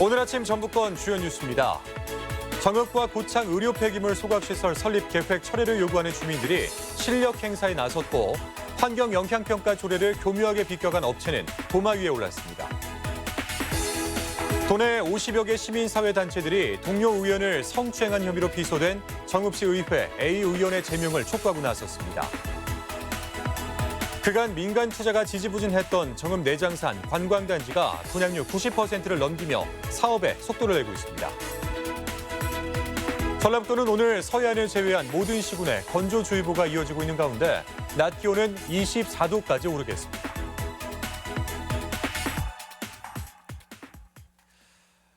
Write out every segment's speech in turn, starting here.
오늘 아침 전북권 주요 뉴스입니다. 정읍과 고창 의료 폐기물 소각시설 설립 계획 철회를 요구하는 주민들이 실력 행사에 나섰고 환경 영향평가 조례를 교묘하게 비껴간 업체는 도마 위에 올랐습니다. 도내 50여 개 시민사회단체들이 동료 의원을 성추행한 혐의로 기소된 정읍시 의회 A 의원의 제명을 촉구하고 나섰습니다. 그간 민간 투자가 지지부진했던 정읍 내장산 관광단지가 분양률 90%를 넘기며 사업에 속도를 내고 있습니다. 전라북도는 오늘 서해안을 제외한 모든 시군에 건조주의보가 이어지고 있는 가운데 낮 기온은 24도까지 오르겠습니다.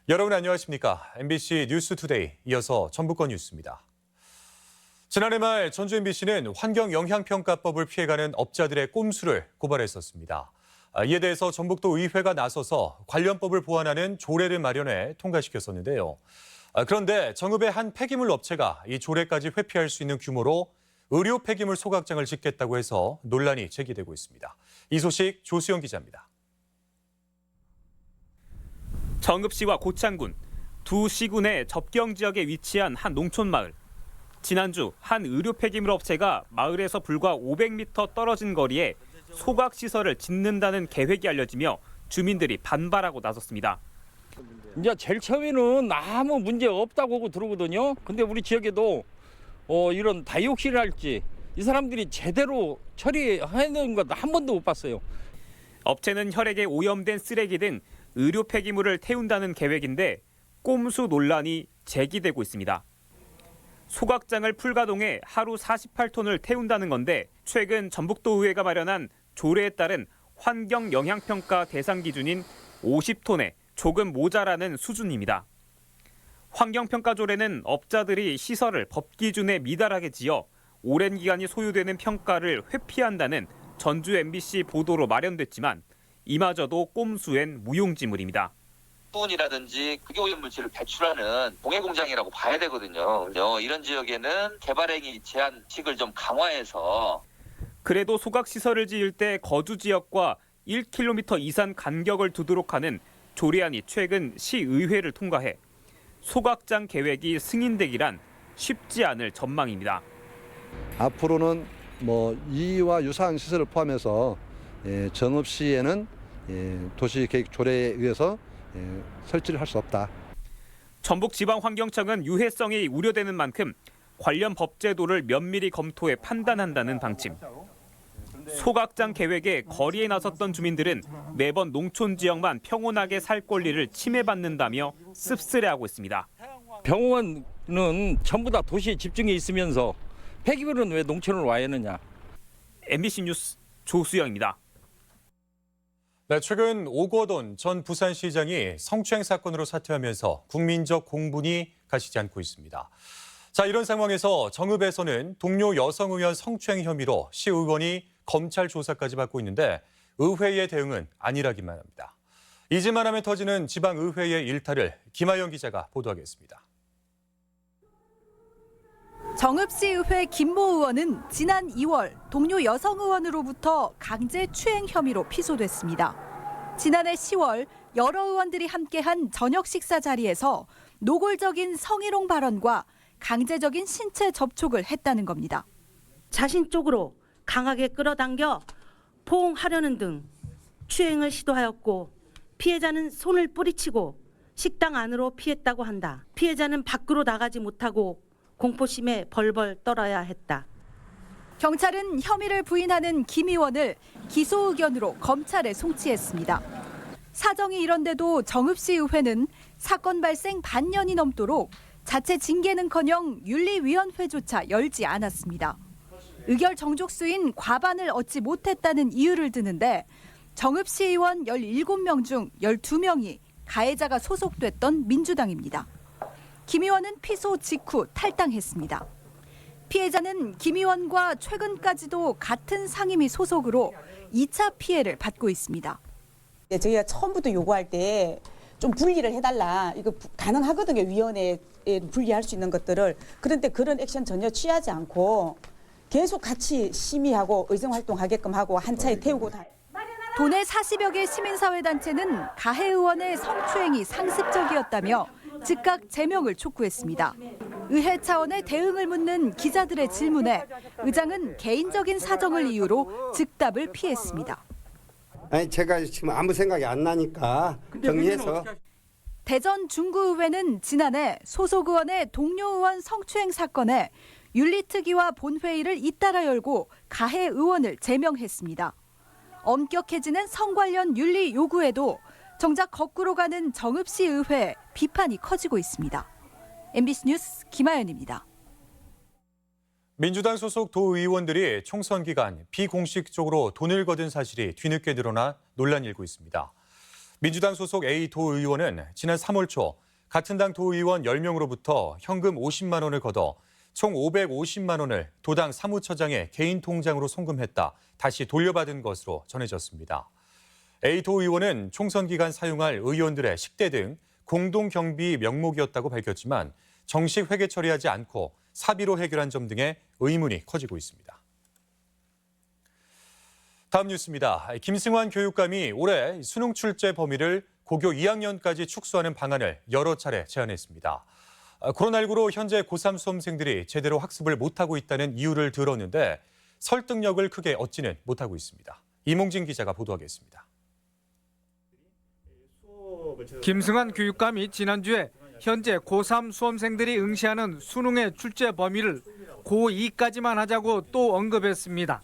여러분 안녕하십니까? MBC 뉴스투데이 이어서 전북권 뉴스입니다. 지난해 말 전주 MBC는 환경영향평가법을 피해가는 업자들의 꼼수를 고발했었습니다. 이에 대해서 전북도 의회가 나서서 관련 법을 보완하는 조례를 마련해 통과시켰었는데요. 그런데 정읍의 한 폐기물 업체가 이 조례까지 회피할 수 있는 규모로 의료 폐기물 소각장을 짓겠다고 해서 논란이 제기되고 있습니다. 이 소식 조수영 기자입니다. 정읍시와 고창군 두 시군의 접경 지역에 위치한 한 농촌 마을. 지난주 한 의료 폐기물 업체가 마을에서 불과 500m 떨어진 거리에 소각시설을 짓는다는 계획이 알려지며 주민들이 반발하고 나섰습니다. 이제 제일 처음에는 아무 문제 없다고 하고 들어오거든요. 근데 우리 지역에도 이런 다이옥신이랄지 이 사람들이 제대로 처리하는 것 한 번도 못 봤어요. 업체는 혈액에 오염된 쓰레기 등 의료 폐기물을 태운다는 계획인데 꼼수 논란이 제기되고 있습니다. 소각장을 풀가동해 하루 48톤을 태운다는 건데 최근 전북도의회가 마련한 조례에 따른 환경영향평가 대상 기준인 50톤에 조금 모자라는 수준입니다. 환경평가 조례는 업자들이 시설을 법 기준에 미달하게 지어 오랜 기간이 소요되는 평가를 회피한다는 전주 MBC 보도로 마련됐지만 이마저도 꼼수엔 무용지물입니다. 수은이라든지 극오염물질을 배출하는 공해공장이라고 봐야 되거든요. 이런 지역에는 개발행위 제한칙을 좀 강화해서 그래도 소각시설을 지을 때 거주 지역과 1km 이상 간격을 두도록 하는 조례안이 최근 시의회를 통과해 소각장 계획이 승인되기란 쉽지 않을 전망입니다. 앞으로는 이와 유사한 시설을 포함해서 정읍시에는 도시계획 조례에 의해서 설치를 할 수 없다. 전북지방환경청은 유해성이 우려되는 만큼 관련 법 제도를 면밀히 검토해 판단한다는 방침. 소각장 계획에 거리에 나섰던 주민들은 매번 농촌 지역만 평온하게 살 권리를 침해받는다며 씁쓸해하고 있습니다. 병원은 전부 다 도시에 집중해 있으면서 폐기물은 왜 농촌으로 와야 하느냐. MBC 뉴스 조수영입니다. 네, 최근 오거돈 전 부산시장이 성추행 사건으로 사퇴하면서 국민적 공분이 가시지 않고 있습니다. 자, 이런 상황에서 정읍에서는 동료 여성 의원 성추행 혐의로 시의원이 검찰 조사까지 받고 있는데 의회의 대응은 아니라기만 합니다. 잊을만 하면 터지는 지방의회의 일탈을 김하영 기자가 보도하겠습니다. 정읍시의회 김모 의원은 지난 2월 동료 여성 의원으로부터 강제 추행 혐의로 피소됐습니다. 지난해 10월 여러 의원들이 함께한 저녁 식사 자리에서 노골적인 성희롱 발언과 강제적인 신체 접촉을 했다는 겁니다. 자신 쪽으로 강하게 끌어당겨 포옹하려는 등 추행을 시도하였고 피해자는 손을 뿌리치고 식당 안으로 피했다고 한다. 피해자는 밖으로 나가지 못하고 공포심에 벌벌 떨어야 했다. 경찰은 혐의를 부인하는 김 의원을 기소 의견으로 검찰에 송치했습니다. 사정이 이런데도 정읍시의회는 사건 발생 반년이 넘도록 자체 징계는커녕 윤리위원회조차 열지 않았습니다. 의결 정족수인 과반을 얻지 못했다는 이유를 드는데 정읍시의원 17명 중 12명이 가해자가 소속됐던 민주당입니다. 김 의원은 피소 직후 탈당했습니다. 피해자는 김 의원과 최근까지도 같은 상임위 소속으로 2차 피해를 받고 있습니다. 저희가 처음부터 요구할 때 좀 분리를 해달라. 이거 가능하거든요. 위원회에 분리할 수 있는 것들을. 그런데 그런 액션 전혀 취하지 않고 계속 같이 심의하고 의정활동하게끔 하고 한 차에 태우고 다. 도내 40여 개 시민사회단체는 가해 의원의 성추행이 상습적이었다며 즉각 제명을 촉구했습니다. 의회 차원의 대응을 묻는 기자들의 질문에 의장은 개인적인 사정을 이유로 즉답을 피했습니다. 아니 제가 지금 아무 생각이 안 나니까 정리해서. 대전 중구의회는 지난해 소속 의원의 동료 의원 성추행 사건에 윤리특위와 본회의를 잇따라 열고 가해 의원을 제명했습니다. 엄격해지는 성 관련 윤리 요구에도 정작 거꾸로 가는 정읍시 의회 비판이 커지고 있습니다. MBC 뉴스 김아연입니다. 민주당 소속 도의원들이 총선 기간 비공식적으로 돈을 거둔 사실이 뒤늦게 드러나 논란이 일고 있습니다. 민주당 소속 A 도의원은 지난 3월 초 같은 당 도의원 10명으로부터 현금 50만 원을 걷어 총 550만 원을 도당 사무처장의 개인 통장으로 송금했다 다시 돌려받은 것으로 전해졌습니다. A 도의원은 총선 기간 사용할 의원들의 식대 등 공동 경비 명목이었다고 밝혔지만 정식 회계 처리하지 않고 사비로 해결한 점 등의 의문이 커지고 있습니다. 다음 뉴스입니다. 김승환 교육감이 올해 수능 출제 범위를 고교 2학년까지 축소하는 방안을 여러 차례 제안했습니다. 코로나19로 현재 고3 수험생들이 제대로 학습을 못하고 있다는 이유를 들었는데 설득력을 크게 얻지는 못하고 있습니다. 이몽진 기자가 보도하겠습니다. 김승환 교육감이 지난주에 현재 고3 수험생들이 응시하는 수능의 출제 범위를 고2까지만 하자고 또 언급했습니다.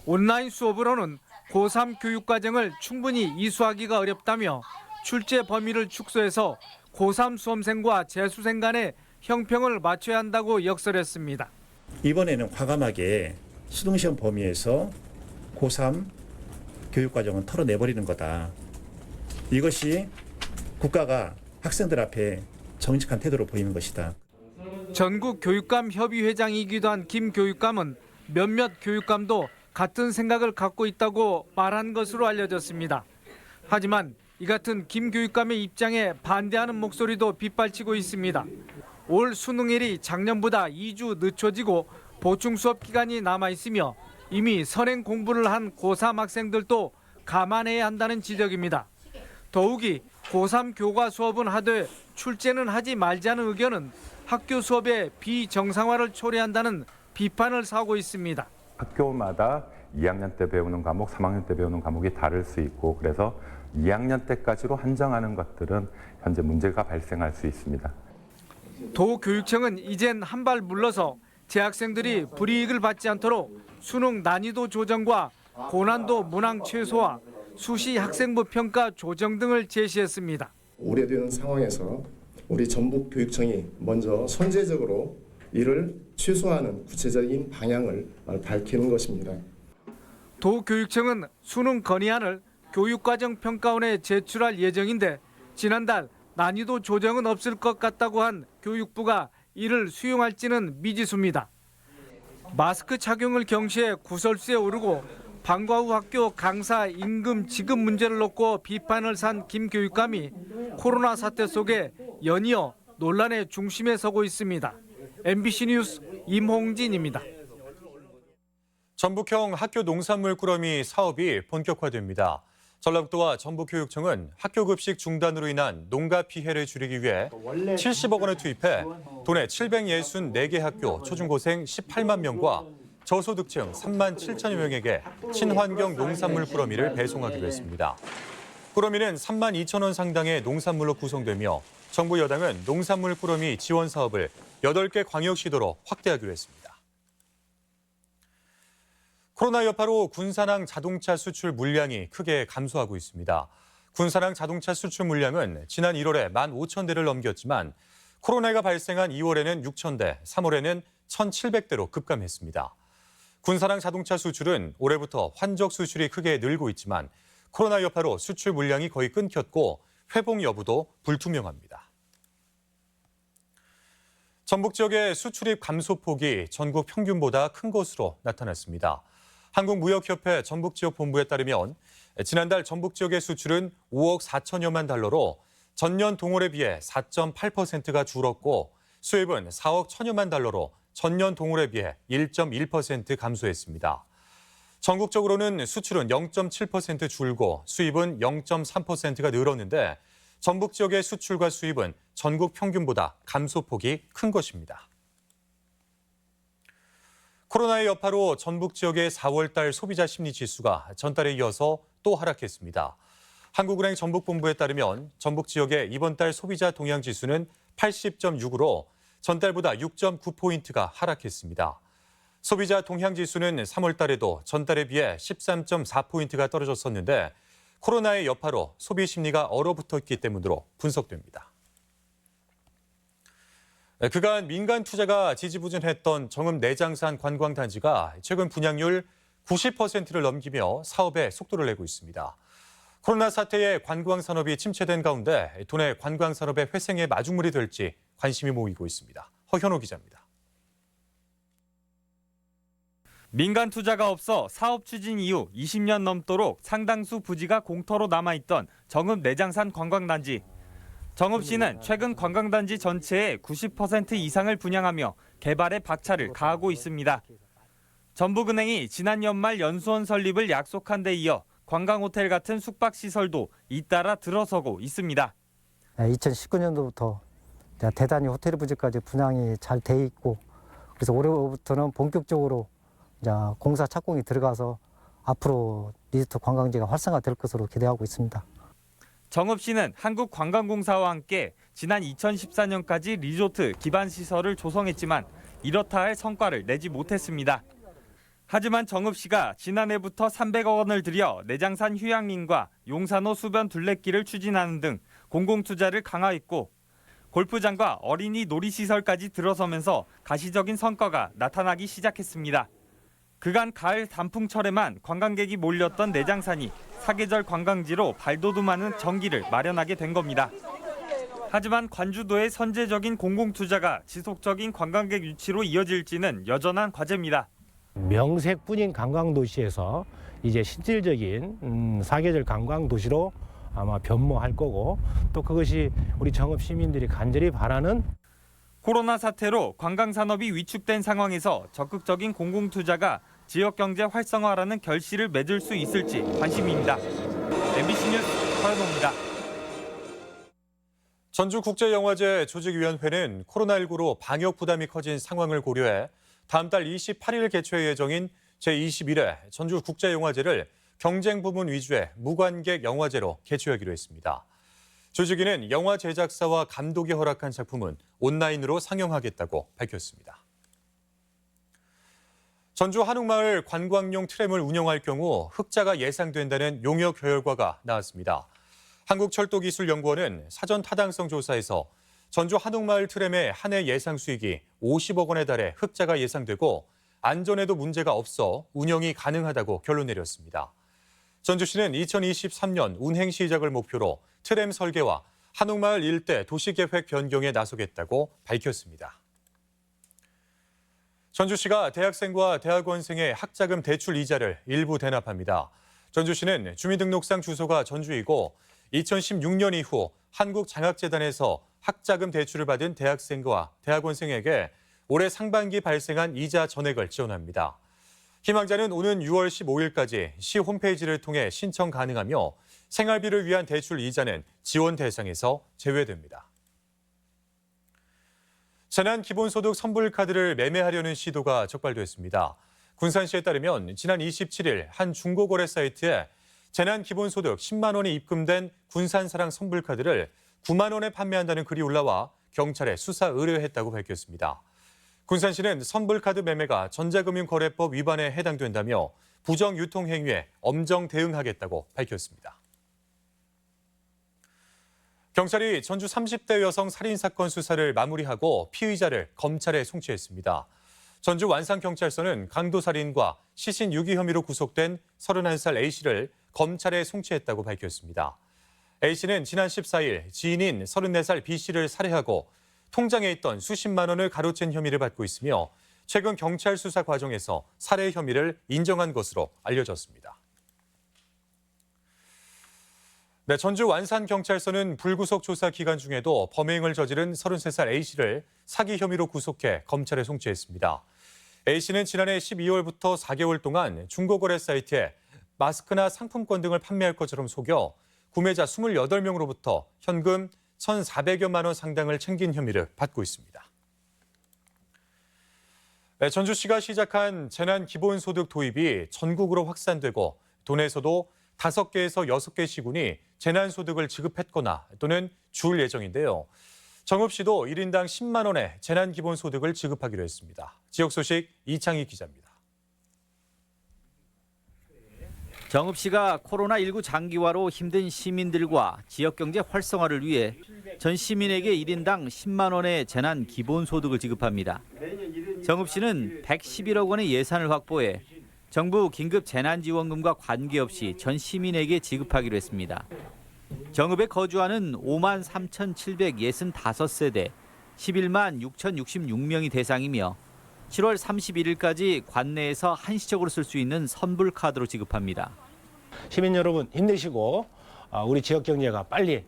온라인 수업으로는 고3 교육과정을 충분히 이수하기가 어렵다며 출제 범위를 축소해서 고3 수험생과 재수생 간의 형평을 맞춰야 한다고 역설했습니다. 이번에는 과감하게 수능시험 범위에서 고3 교육과정은 털어내버리는 거다. 이것이 국가가 학생들 앞에 정직한 태도로 보이는 것이다. 전국 교육감 협의회장이기도 한 김 교육감은 몇몇 교육감도 같은 생각을 갖고 있다고 말한 것으로 알려졌습니다. 하지만 이 같은 김 교육감의 입장에 반대하는 목소리도 빗발치고 있습니다. 올 수능일이 작년보다 2주 늦춰지고 보충 수업 기간이 남아있으며 이미 선행 공부를 한 고3 학생들도 감안해야 한다는 지적입니다. 더욱이 고3 교과 수업은 하되 출제는 하지 말자는 의견은 학교 수업의 비정상화를 초래한다는 비판을 사고 있습니다. 학교마다 2학년 때 배우는 과목, 3학년 때 배우는 과목이 다를 수 있고 그래서 2학년 때까지로 한정하는 것들은 현재 문제가 발생할 수 있습니다. 도교육청은 이젠 한 발 물러서 재학생들이 불이익을 받지 않도록 수능 난이도 조정과 고난도 문항 최소화, 수시 학생부 평가 조정 등을 제시했습니다. 우려되는 상황에서 우리 전북교육청이 먼저 선제적으로 이를 취소하는 구체적인 방향을 밝히는 것입니다. 도교육청은 수능 건의안을 교육과정평가원에 제출할 예정인데 지난달 난이도 조정은 없을 것 같다고 한 교육부가 이를 수용할지는 미지수입니다. 마스크 착용을 경시해 구설수에 오르고 방과 후 학교 강사 임금 지급 문제를 놓고 비판을 산 김 교육감이 코로나 사태 속에 연이어 논란의 중심에 서고 있습니다. MBC 뉴스 임홍진입니다. 전북형 학교 농산물 꾸러미 사업이 본격화됩니다. 전라북도와 전북교육청은 학교 급식 중단으로 인한 농가 피해를 줄이기 위해 70억 원을 투입해 도내 764개 학교 초중고생 18만 명과 저소득층 3만 7천여 명에게 친환경 농산물 꾸러미를 배송하기로 했습니다. 꾸러미는 3만 2천 원 상당의 농산물로 구성되며 정부 여당은 농산물 꾸러미 지원 사업을 8개 광역시도로 확대하기로 했습니다. 코로나 여파로 군산항 자동차 수출 물량이 크게 감소하고 있습니다. 군산항 자동차 수출 물량은 지난 1월에 15,000대를 넘겼지만 코로나가 발생한 2월에는 6,000대, 3월에는 1,700대로 급감했습니다. 군산항 자동차 수출은 올해부터 환적 수출이 크게 늘고 있지만 코로나 여파로 수출 물량이 거의 끊겼고 회복 여부도 불투명합니다. 전북 지역의 수출입 감소폭이 전국 평균보다 큰 것으로 나타났습니다. 한국무역협회 전북지역본부에 따르면 지난달 전북 지역의 수출은 5억 4천여만 달러로 전년 동월에 비해 4.8%가 줄었고 수입은 4억 1천여만 달러로 전년 동월에 비해 1.1% 감소했습니다. 전국적으로는 수출은 0.7% 줄고 수입은 0.3%가 늘었는데 전북 지역의 수출과 수입은 전국 평균보다 감소폭이 큰 것입니다. 코로나의 여파로 전북 지역의 4월달 소비자 심리 지수가 전달에 이어서 또 하락했습니다. 한국은행 전북본부에 따르면 전북 지역의 이번 달 소비자 동향 지수는 80.6으로 전달보다 6.9포인트가 하락했습니다. 소비자 동향 지수는 3월 달에도 전달에 비해 13.4포인트가 떨어졌었는데 코로나의 여파로 소비 심리가 얼어붙었기 때문으로 분석됩니다. 그간 민간 투자가 지지부진했던 정읍 내장산 관광단지가 최근 분양률 90%를 넘기며 사업에 속도를 내고 있습니다. 코로나 사태에 관광산업이 침체된 가운데 도내 관광산업의 회생에 마중물이 될지 관심이 모이고 있습니다. 허현호 기자입니다. 민간 투자가 없어 사업 추진 이후 20년 넘도록 상당수 부지가 공터로 남아있던 정읍 내장산 관광단지. 정읍시는 최근 관광단지 전체의 90% 이상을 분양하며 개발에 박차를 가하고 있습니다. 전북은행이 지난 연말 연수원 설립을 약속한 데 이어 관광호텔 같은 숙박시설도 잇따라 들어서고 있습니다. 2019년도부터 대단히 호텔 부지까지 분양이 잘 돼 있고 그래서 올해부터는 본격적으로 공사 착공이 들어가서 앞으로 리조트 관광지가 활성화될 것으로 기대하고 있습니다. 정읍시는 한국관광공사와 함께 지난 2014년까지 리조트 기반 시설을 조성했지만 이렇다 할 성과를 내지 못했습니다. 하지만 정읍시가 지난해부터 300억 원을 들여 내장산 휴양림과 용산호 수변 둘레길을 추진하는 등 공공투자를 강화했고 골프장과 어린이 놀이시설까지 들어서면서 가시적인 성과가 나타나기 시작했습니다. 그간 가을 단풍철에만 관광객이 몰렸던 내장산이 사계절 관광지로 발돋움하는 전기를 마련하게 된 겁니다. 하지만 관주도의 선제적인 공공투자가 지속적인 관광객 유치로 이어질지는 여전한 과제입니다. 명색뿐인 관광도시에서 이제 실질적인 사계절 관광도시로 아마 변모할 거고 또 그것이 우리 정읍 시민들이 간절히 바라는 코로나 사태로 관광산업이 위축된 상황에서 적극적인 공공투자가 지역경제 활성화라는 결실을 맺을 수 있을지 관심입니다. MBC 뉴스 허현호입니다. 전주국제영화제 조직위원회는 코로나19로 방역 부담이 커진 상황을 고려해 다음 달 28일 개최 예정인 제21회 전주국제영화제를 경쟁 부문 위주의 무관객 영화제로 개최하기로 했습니다. 조직위는 영화 제작사와 감독이 허락한 작품은 온라인으로 상영하겠다고 밝혔습니다. 전주 한옥마을 관광용 트램을 운영할 경우 흑자가 예상된다는 용역 결과가 나왔습니다. 한국철도기술연구원은 사전 타당성 조사에서 전주 한옥마을 트램의 한 해 예상 수익이 50억 원에 달해 흑자가 예상되고 안전에도 문제가 없어 운영이 가능하다고 결론 내렸습니다. 전주시는 2023년 운행 시작을 목표로 트램 설계와 한옥마을 일대 도시계획 변경에 나서겠다고 밝혔습니다. 전주시가 대학생과 대학원생의 학자금 대출 이자를 일부 대납합니다. 전주시는 주민등록상 주소가 전주이고 2016년 이후 한국장학재단에서 학자금 대출을 받은 대학생과 대학원생에게 올해 상반기 발생한 이자 전액을 지원합니다. 희망자는 오는 6월 15일까지 시 홈페이지를 통해 신청 가능하며 생활비를 위한 대출 이자는 지원 대상에서 제외됩니다. 재난기본소득 선불카드를 매매하려는 시도가 적발됐습니다. 군산시에 따르면 지난 27일 한 중고거래 사이트에 재난기본소득 10만 원이 입금된 군산사랑 선불카드를 9만 원에 판매한다는 글이 올라와 경찰에 수사 의뢰했다고 밝혔습니다. 군산시는 선불카드 매매가 전자금융거래법 위반에 해당된다며 부정 유통 행위에 엄정 대응하겠다고 밝혔습니다. 경찰이 전주 30대 여성 살인사건 수사를 마무리하고 피의자를 검찰에 송치했습니다. 전주 완산경찰서는 강도살인과 시신 유기 혐의로 구속된 31살 A씨를 검찰에 송치했다고 밝혔습니다. A씨는 지난 14일 지인인 34살 B씨를 살해하고 통장에 있던 수십만 원을 가로챈 혐의를 받고 있으며 최근 경찰 수사 과정에서 살해 혐의를 인정한 것으로 알려졌습니다. 네, 전주 완산경찰서는 불구속 조사 기간 중에도 범행을 저지른 33살 A씨를 사기 혐의로 구속해 검찰에 송치했습니다. A씨는 지난해 12월부터 4개월 동안 중고거래 사이트에 마스크나 상품권 등을 판매할 것처럼 속여 구매자 28명으로부터 현금 1,400여만 원 상당을 챙긴 혐의를 받고 있습니다. 전주시가 시작한 재난기본소득 도입이 전국으로 확산되고 도내에서도 5개에서 6개 시군이 재난소득을 지급했거나 또는 줄 예정인데요. 정읍시도 1인당 10만 원의 재난기본소득을 지급하기로 했습니다. 지역 소식 이창희 기자입니다. 정읍시가 코로나19 장기화로 힘든 시민들과 지역경제 활성화를 위해 전 시민에게 1인당 10만 원의 재난기본소득을 지급합니다. 정읍시는 111억 원의 예산을 확보해 정부 긴급 재난지원금과 관계없이 전 시민에게 지급하기로 했습니다. 정읍에 거주하는 5만 3,765세대 11만 6,066명이 대상이며 7월 31일까지 관내에서 한시적으로 쓸 수 있는 선불카드로 지급합니다. 시민 여러분 힘내시고 우리 지역 경제가 빨리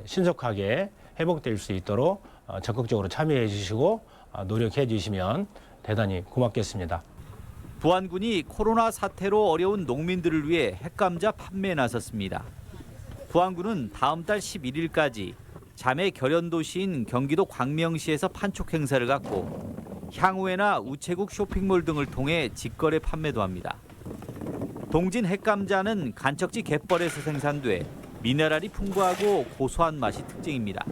신속하게 회복될 수 있도록 적극적으로 참여해 주시고 노력해 주시면 대단히 고맙겠습니다. 부안군이 코로나 사태로 어려운 농민들을 위해 햇감자 판매에 나섰습니다. 부안군은 다음 달 11일까지 자매 결연 도시인 경기도 광명시에서 판촉 행사를 갖고 향후에나 우체국 쇼핑몰 등을 통해 직거래 판매도 합니다. 동진 햇감자는 간척지 갯벌에서 생산돼 미네랄이 풍부하고 고소한 맛이 특징입니다.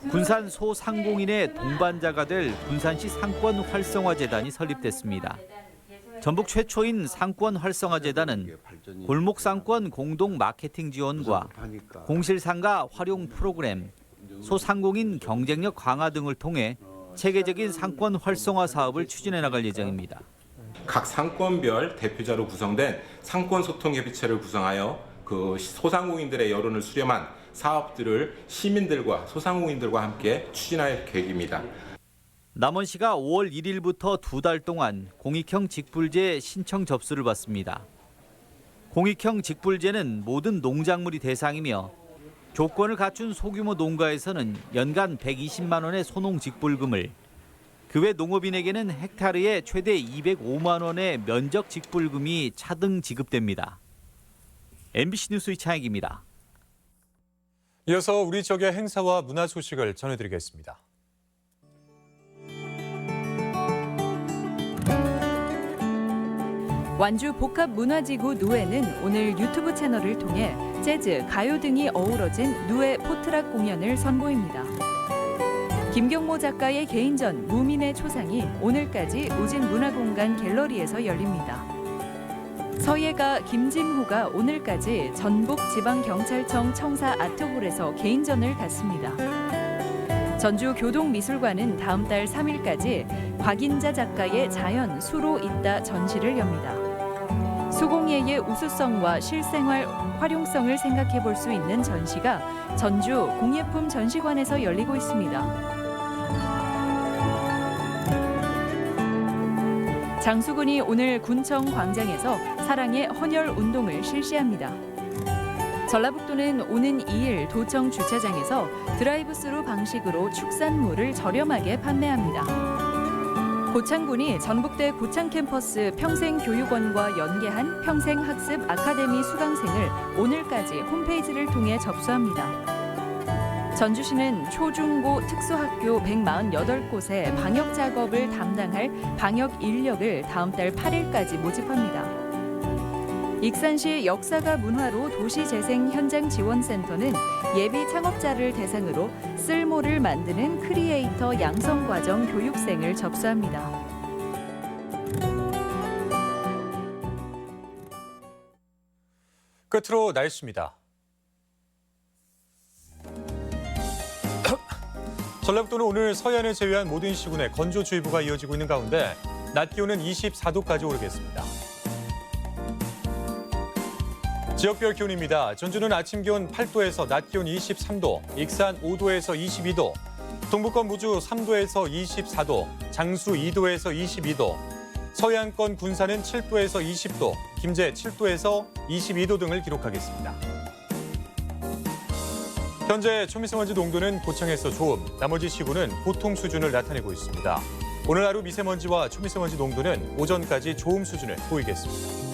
군산 소상공인의 동반자가 될 군산시 상권 활성화 재단이 설립됐습니다. 전북 최초인 상권 활성화 재단은 골목 상권 공동 마케팅 지원과 공실 상가 활용 프로그램, 소상공인 경쟁력 강화 등을 통해 체계적인 상권 활성화 사업을 추진해 나갈 예정입니다. 각 상권별 대표자로 구성된 상권 소통 협의체를 구성하여 그 소상공인들의 여론을 수렴한 사업들을 시민들과 소상공인들과 함께 추진할 계획입니다. 남원시가 5월 1일부터 2달 동안 공익형 직불제 신청 접수를 받습니다. 공익형 직불제는 모든 농작물이 대상이며 조건을 갖춘 소규모 농가에서는 연간 120만 원의 소농 직불금을, 그 외 농업인에게는 헥타르에 최대 205만 원의 면적 직불금이 차등 지급됩니다. MBC 뉴스 이창익입니다. 이어서 우리 지역의 행사와 문화 소식을 전해드리겠습니다. 완주 복합문화지구 누에는 오늘 유튜브 채널을 통해 재즈, 가요 등이 어우러진 누에 포트락 공연을 선보입니다. 김경모 작가의 개인전 무민의 초상이 오늘까지 우진문화공간 갤러리에서 열립니다. 서예가 김진호가 오늘까지 전북지방경찰청 청사 아트홀에서 개인전을 갖습니다. 전주교동미술관은 다음 달 3일까지 곽인자 작가의 자연, 수로 있다 전시를 엽니다. 수공예의 우수성과 실생활 활용성을 생각해 볼 수 있는 전시가 전주 공예품 전시관에서 열리고 있습니다. 장수군이 오늘 군청 광장에서 사랑의 헌혈 운동을 실시합니다. 전라북도는 오는 2일 도청 주차장에서 드라이브스루 방식으로 축산물을 저렴하게 판매합니다. 고창군이 전북대 고창캠퍼스 평생교육원과 연계한 평생학습 아카데미 수강생을 오늘까지 홈페이지를 통해 접수합니다. 전주시는 초중고 특수학교 148곳에 방역 작업을 담당할 방역 인력을 다음 달 8일까지 모집합니다. 익산시 역사가 문화로 도시재생 현장 지원센터는 예비 창업자를 대상으로 쓸모를 만드는 크리에이터 양성과정 교육생을 접수합니다. 끝으로 날씨입니다. 전라북도는 오늘 서해안을 제외한 모든 시군에 건조주의보가 이어지고 있는 가운데 낮 기온은 24도까지 오르겠습니다. 지역별 기온입니다. 전주는 아침 기온 8도에서 낮 기온 23도, 익산 5도에서 22도, 동북권 무주 3도에서 24도, 장수 2도에서 22도, 서해안권 군산은 7도에서 20도, 김제 7도에서 22도 등을 기록하겠습니다. 현재 초미세먼지 농도는 고창에서 좋음, 나머지 시군은 보통 수준을 나타내고 있습니다. 오늘 하루 미세먼지와 초미세먼지 농도는 오전까지 좋음 수준을 보이겠습니다.